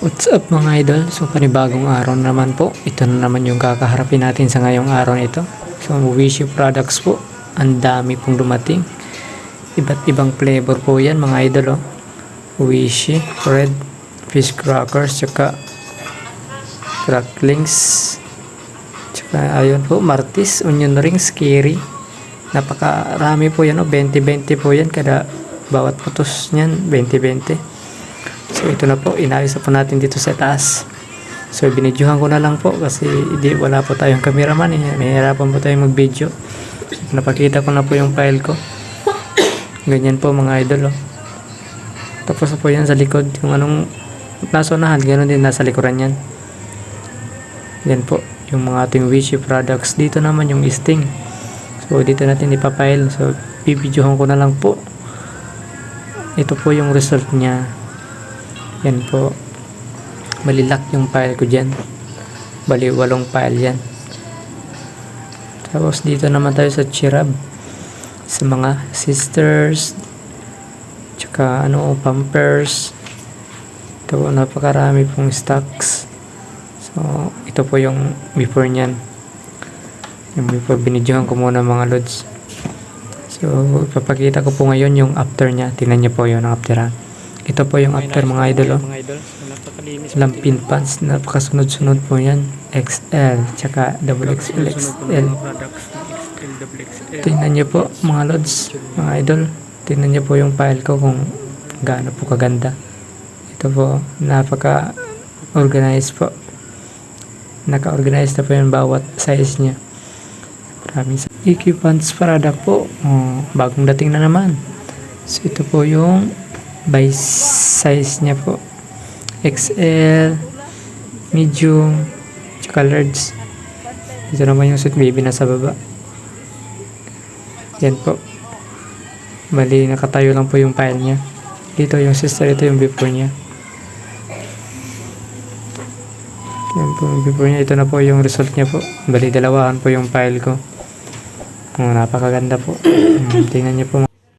What's up mga idol? So panibagong araw naman po. Ito na naman yung kakaharapin natin sa ngayong araw na ito. So Wishy products po. Ang dami pong dumating. Iba't ibang flavor po yan mga idol. Wishy, red, fish crackers, tsaka cracklings. Tsaka ayun po, martis, onion rings, kiri. Napakarami po yan. 20-20 po yan. Kada bawat putos niyan, 20-20. So ito na po, inayos na po natin dito sa taas. So binidyohan ko na lang po kasi wala po tayong cameraman eh. Nahihirapan po tayong mag-video. So, napakita ko na po yung file ko. Ganyan po mga idol. Tapos po yan sa likod. Kung anong nasa unahan, ganoon din nasa likuran yan. Yan po, yung mga ating Wishy products. Dito naman yung Sting. So dito natin ipapile. So bibidyohan ko na lang po. Ito po yung result niya. Yan po. Malilak yung file ko dyan. Bali 8 file yan. Tapos dito naman tayo sa Chirab. Sa mga sisters. Tsaka pampers. Ito po, napakarami pong stocks. So ito po yung before nyan. Yung before, binidyohan ko muna mga lods. So ipapakita ko po ngayon yung after nya. Tingnan nyo po yung after. Ito po yung after mga idol. Lampin pants, napakasunod-sunod po yan. XL, tsaka XXL, XL. Tingnan nyo po mga lods, mga idol. Tingnan nyo po yung file ko kung gaano po kaganda. Ito po, napaka-organized po. Naka-organized na po yung bawat size nya. Maraming EQ pants product po. Bagong dating na naman. So ito po yung by size niya po. XL, medium, tsaka large. Dito naman yung Sweet Baby na sa baba. Yan po. Bali, nakatayo lang po yung file niya. Dito yung sister, ito yung before niya. Yan po yung before niya. Ito na po yung result niya po. Bali, dalawahan po yung file ko. Napakaganda po. Tingnan niyo po.